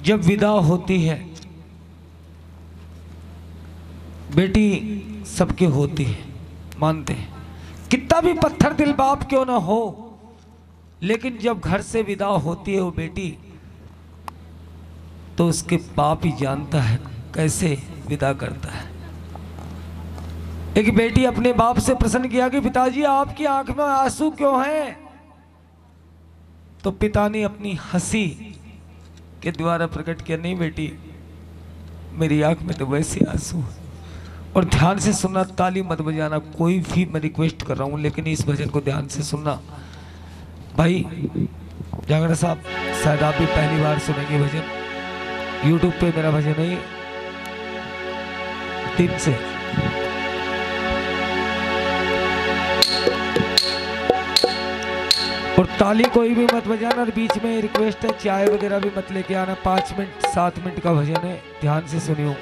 जब विदा होती है बेटी सबके होती है, मानते हैं, कितना भी पत्थर दिल बाप क्यों ना हो, लेकिन जब घर से विदा होती है वो बेटी तो उसके बाप ही जानता है कैसे विदा करता है। एक बेटी अपने बाप से प्रश्न किया कि पिताजी आपकी आंख में आंसू क्यों हैं? तो पिता ने अपनी हंसी के द्वारा प्रकट किया, नहीं बेटी मेरी आंख में तो वैसे आंसू है। और ध्यान से सुनना, ताली मत बजाना, कोई भी मैं रिक्वेस्ट कर रहा हूं, लेकिन इस भजन को ध्यान से सुनना। भाई जागरण साहब शायद आप भी पहली बार सुनेंगे भजन, यूट्यूब पे मेरा भजन है 3 से। और ताली कोई भी मत बजाना, और बीच में रिक्वेस्ट है चाय वगैरह भी मत लेके आना। 5 मिनट 7 मिनट का भजन है, ध्यान से सुनियो।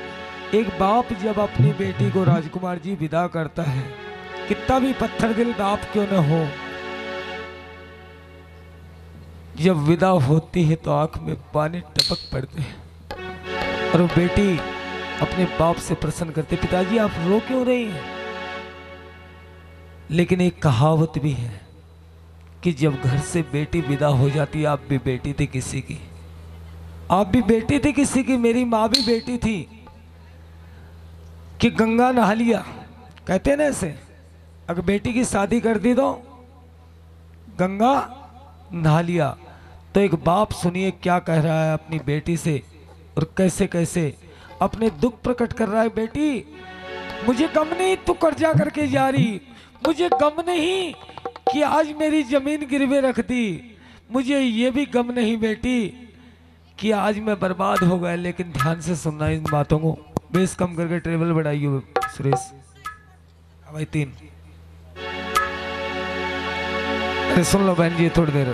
एक बाप जब अपनी बेटी को राजकुमार जी विदा करता है, कितना भी पत्थर दिल बाप क्यों न हो, जब विदा होती है तो आंख में पानी टपक पड़ते हैं। और वो बेटी अपने बाप से प्रश्न करते, पिताजी आप रो क्यों रही हैं? लेकिन एक कहावत भी है कि जब घर से बेटी विदा हो जाती है, आप भी बेटी थी किसी की, आप भी बेटी थी किसी की, मेरी माँ भी बेटी थी, कि गंगा नहा लिया, कहते हैं ना ऐसे, अगर बेटी की शादी कर दी तो गंगा नहा लिया। तो एक बाप सुनिए क्या कह रहा है अपनी बेटी से, और कैसे कैसे अपने दुख प्रकट कर रहा है। बेटी मुझे गम नहीं तू कर्जा करके जा रही, मुझे गम नहीं कि आज मेरी जमीन गिरवे रख दी, मुझे ये भी गम नहीं बेटी कि आज मैं बर्बाद हो गया। लेकिन ध्यान से सुनना इन बातों को, बेस कम करके ट्रेवल बढ़ाइए सुरेश भाई 3। अरे सुन लो बहन जी थोड़ी देर।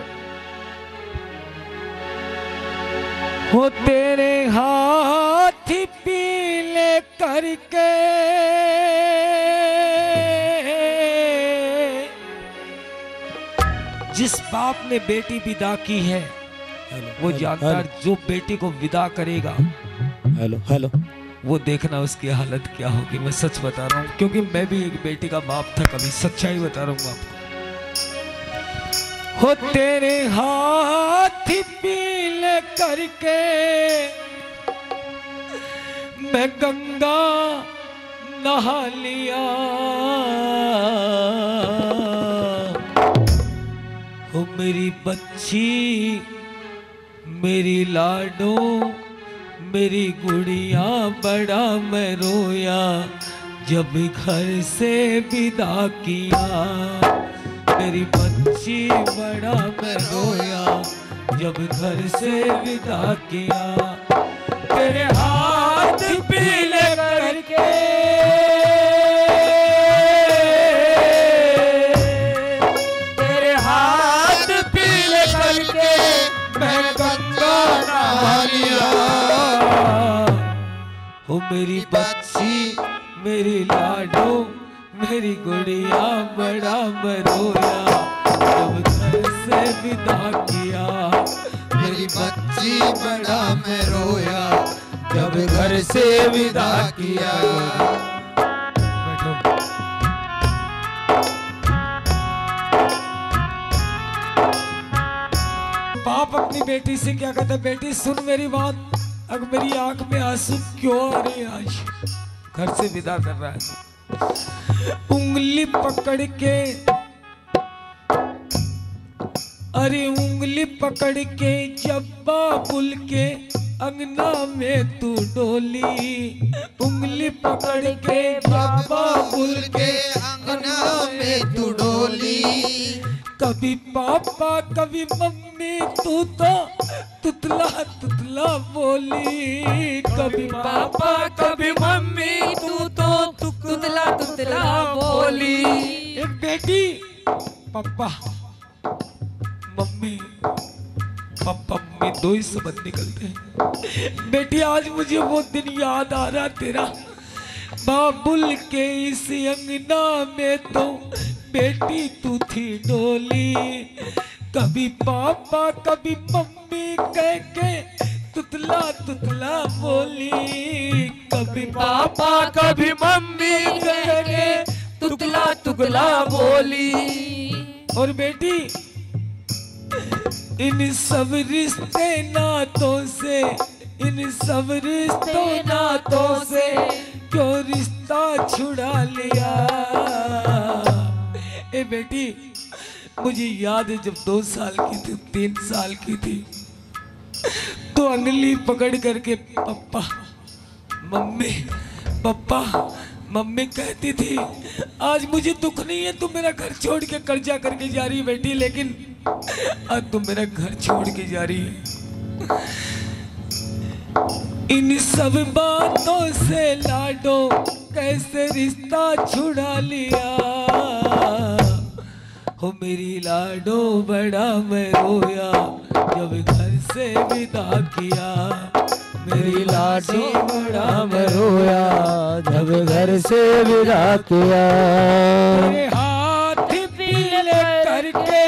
हो तेरे हाथ पीले करके जिस बाप ने बेटी विदा की है वो जानता है, जो बेटी को विदा करेगा हेलो वो देखना उसकी हालत क्या होगी। मैं सच बता रहा हूँ, क्योंकि मैं भी एक बेटी का बाप था, कभी सच्चाई बता रहा हूँ आपको। हो तेरे हाथ पीले करके मैं गंगा नहा लिया, हो मेरी बच्ची मेरी लाडो मेरी गुड़िया बड़ा मैं रोया जब घर से विदा किया, मेरी बच्ची बड़ा मैं रोया जब घर से विदा किया। तेरे हाथ पीले करके तेरे हाथ पीले करके मैं गंगा नहा लिया, हो मेरी बच्ची मेरी लाडो मेरी गुड़िया बड़ा मैं रोया जब घर से विदा किया, मेरी बच्ची बड़ा मैं रोया जब घर से विदा किया। बाप अपनी बेटी से क्या कहता है, बेटी सुन मेरी बात, अगर मेरी आंख में आंसू क्यों आ रहे हैं, आज घर से विदा कर रहा है, उंगली पकड़ के, अरे उंगली पकड़ के जब बाबुल के अंगना में तू डोली, उंगली पकड़ के जब बाबुल के अंगना में तू डोली, कभी पापा कभी मम्मी तू तो तुतला तुतला बोली, कभी पापा कभी मम्मी तू तो तुतला तुतला बोली। एक बेटी पापा मम्मी पापा मम्मी दो ही शब्द निकलते हैं। बेटी आज मुझे वो दिन याद आ रहा तेरा, बाबुल के इस अंगना में तो बेटी तू थी डोली, कभी पापा कभी मम्मी कह के तुतला तुतला बोली, कभी पापा कभी मम्मी करके तुतला तुतला बोली। और बेटी इन सब रिश्ते नातों से, इन सब रिश्तों नातों से क्यों रिश्ता छुड़ा लिया। ए बेटी मुझे याद है जब 2 साल की थी, 3 साल की थी, तो अंगली पकड़ करके पप्पा मम्मी पप्पा मम्मी कहती थी आज मुझे दुख नहीं है तुम मेरा घर छोड़ के कर्जा करके जा रही है बेटी, लेकिन आज तुम मेरा घर छोड़ के जा रही है। इन सब बातों से लाडो कैसे रिश्ता छुड़ा लिया। हो मेरी लाडो बड़ा मैं रोया जब घर से विदा किया। मेरी लाडो बड़ा मैं रोया जब घर से विदा किया। तेरे हाथ पीले करके,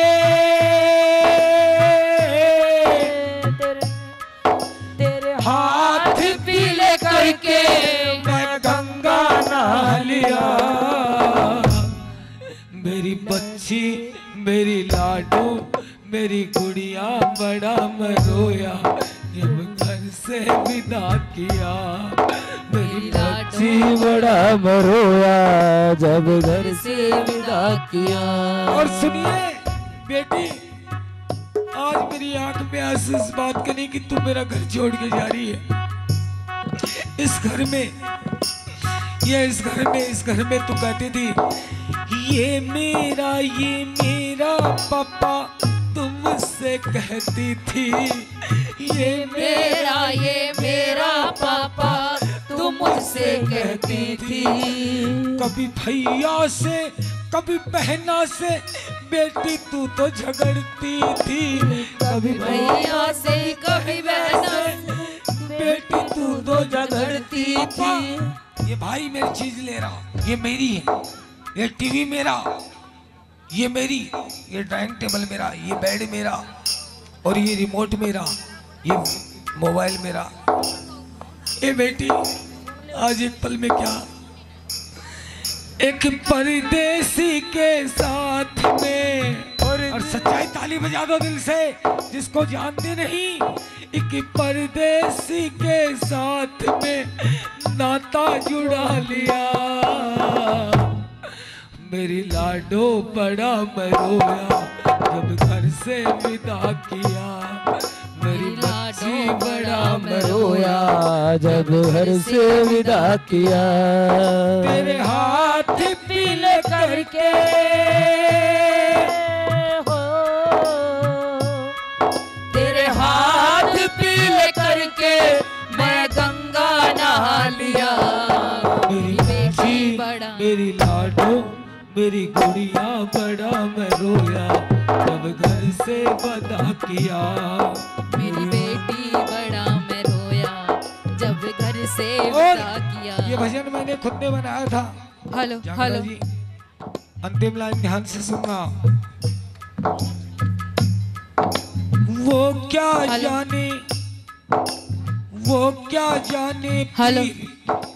तेरे हाथ पीले करके मैं गंगा नहा लिया। मेरी बच्ची मेरी लाडो मेरी गुड़िया बड़ा मैं रोया जब घर से विदा किया। मेरी बच्ची बड़ा मैं रोया जब घर से विदा किया। और सुनिए बेटी आज मेरी आंख में आंसू इस बात का नहीं कि तू मेरा घर छोड़ के जा रही है। इस घर में इस घर में तू कहती थी ये मेरा पापा तुमसे कहती थी। ये मेरा पापा तुम मुझसे कहती थी। कभी भैया से कभी बहना से बेटी तू तो झगड़ती थी। कभी भैया से कभी बहना से बेटी तू तो झगड़ती थी। ये भाई मेरी चीज ले रहा, ये मेरी है, ये टीवी मेरा, ये मेरी, ये डाइनिंग टेबल मेरा, ये बेड मेरा, और ये रिमोट मेरा, ये मोबाइल मेरा। ए बेटी आज एक पल में क्या एक परदेसी के साथ में, और सच्चाई ताली बजा दो दिल से जिसको जानते नहीं। एक परदेसी के साथ में नाता जुड़ा लिया। मेरी लाडो बड़ा मैं रोया जब घर से विदा किया। मेरी बच्ची बड़ा मैं रोया जब घर से विदा किया। तेरे हाथ पीले करके हो, तेरे हाथ पीले करके मैं गंगा नहा लिया। मेरी बच्ची मेरी लाडो मेरी गुड़िया बड़ा मैं रोया जब घर से विदा किया। मेरी बेटी बड़ा मैं रोया जब घर से विदा किया। ये भजन मैंने खुद ने बनाया था। हेलो जांगला जी अंतिम लाइन ध्यान से सुनना। वो क्या जाने हेलो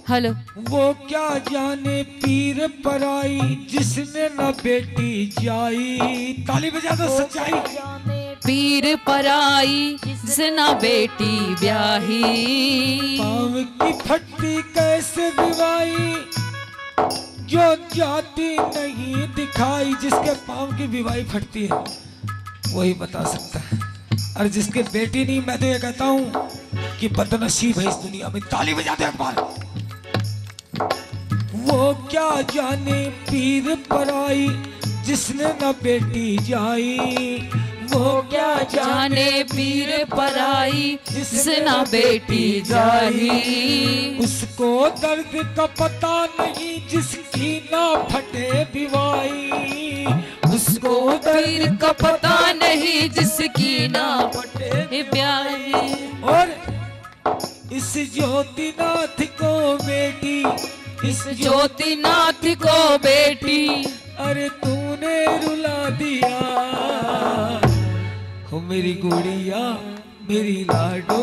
हेलो वो क्या जाने पीर पराई जिसने न बेटी जाई। ताली बजा दो सच्चाई। पीर पराई जिसना बेटी ब्याही। पाँव की फट्टी कैसे विवाई जो जाति नहीं दिखाई। जिसके पाँव की विवाई फटती है वही बता सकता है, और जिसके बेटी नहीं, मैं तो ये कहता हूँ कि बदनसीब है इस दुनिया में। ताली बजा दो एक बार। वो क्या जाने पीर पराई जिसने न बेटी जाई। वो क्या जाने पीर पराई जिसना बेटी जाही। उसको दर्द का पता नहीं जिसकी ना फटे विवाई। उसको पीर का पता नहीं जिसकी ना फटे ब्याही। और इस ज्योतिनाथ को बेटी, इस ज्योतिनाथ को बेटी, अरे तूने रुला दिया। हो मेरी गुड़िया मेरी लाडो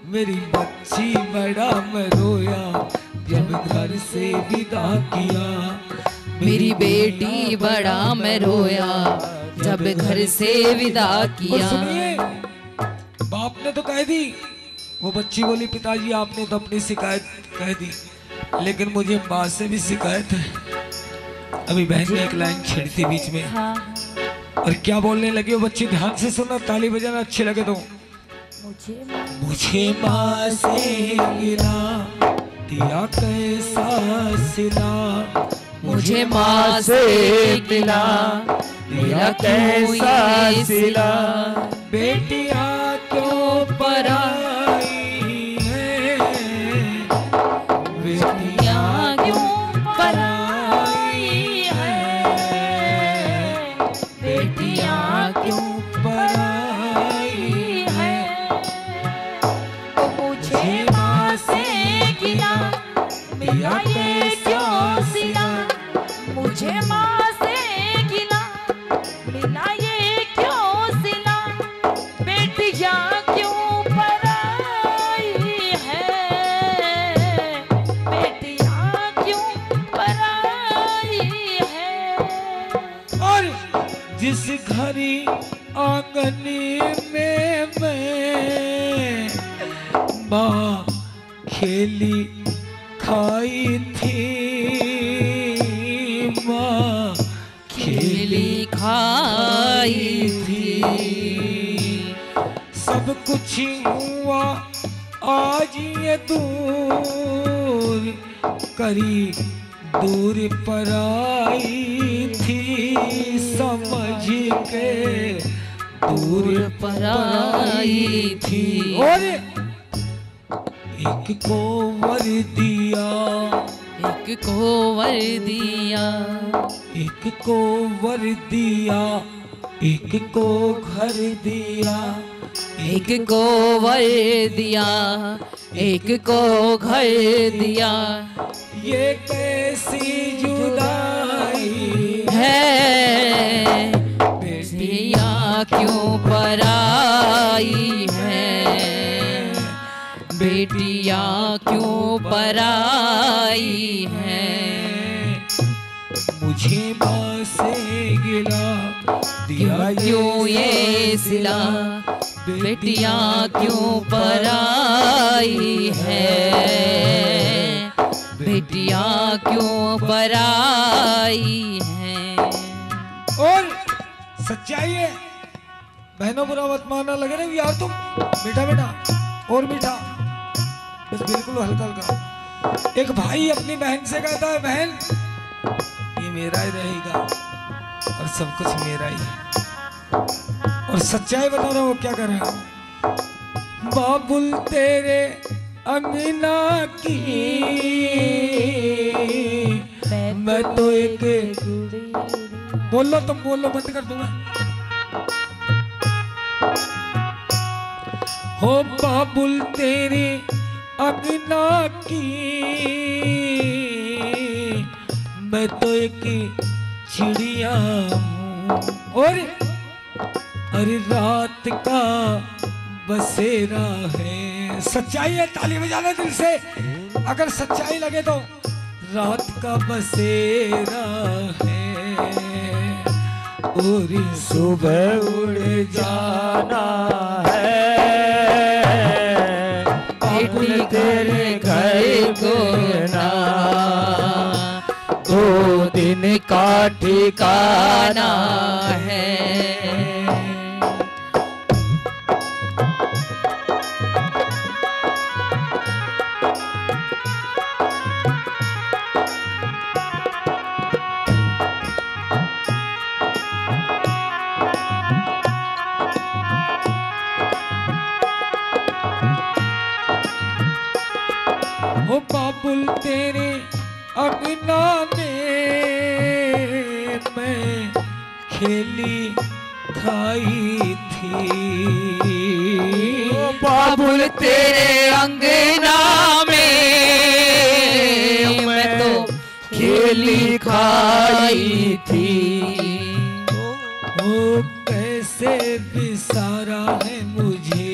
मेरी बच्ची बड़ा मैं रोया जब घर से विदा किया। मेरी बेटी बड़ा मैं रोया जब घर से विदा और किया। सुनिए, बाप ने तो कह दी, वो बच्ची बोली पिताजी आपने तो अपनी शिकायत कह दी, लेकिन मुझे माँ से भी शिकायत है। अभी बहन ने एक लाइन छेड़ी थी बीच में, और क्या बोलने लगी वो बच्ची, ध्यान से सुनना, ताली बजाना अच्छे लगे तो। मुझे माँ से गिला दिया कैसा सिला, मुझे माँ से मिला मेरा कैसा सिला, बेटियां क्यों पराई है, बेटियां क्यों पराई है, बेटियां क्यों पराई है। मुझे माँ से गिला दिया कैसा सिला, मुझे माँ से गिला मिला ये क्यों सिला, बेटियां क्यों पराई है, बेटियां क्यों पराई है। और जिस घड़ी आंगनी में मैं माँ खेली खाई थी, माँ खेली खाई थी, सब कुछ हुआ आज ये दूर करी, दूर पर आई थी समझ के, दूर पर आई थी। और एक को वर दिया, एक को वर दिया, एक को वर दिया, एक को घर दिया, एक को वर दिया, एक को घर दिया। ये कैसी जुदाई है बेटियां क्यों पराई है, बेटियां क्यों पराई है। मुझे माँ से गिला दिया क्यों ये सिला, बेटियां क्यों पराई है, बेटियां क्यों पराई है। और सच्चाई है बहनों, बुरा मत मानना लगे ना यार तुम, मीठा मीठा और मीठा, बस बिल्कुल हल्का हल्का। एक भाई अपनी बहन से कहता है बहन ये मेरा ही रहेगा और सब कुछ मेरा ही है, और सच्चाई बता रहा हूँ क्या कर रहा हूँ। बाबुल तेरे अंगना की मैं तो एक, बोल लो तुम, बोल लो, बंद कर दूंगा। हो बाबुल तेरे अंगना की मैं तो एक चिड़िया हूँ, और अरे रात का बसेरा है। सच्चाई है, ताली बजाना दिल से अगर सच्चाई लगे तो। रात का बसेरा है और सुबह उड़ जाना है, बेटी तेरे घर को ना, 2 दिन का ठिकाना है। ओ बाबुल तेरे अंगना में मैं खेली खाई थी, ओ बाबुल तेरे अंगना में मैं तो खेली खाई थी। ओ कैसे बिसारा है मुझे,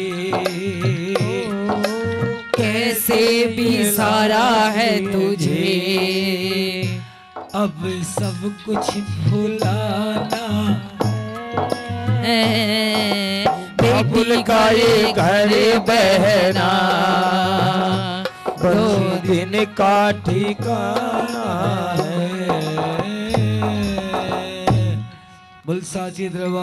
से भी सारा है तुझे। अब सब कुछ भुलाना बेटी का ये घर बहना, दो दिन का ठिकाना है। बोल साची दरबार।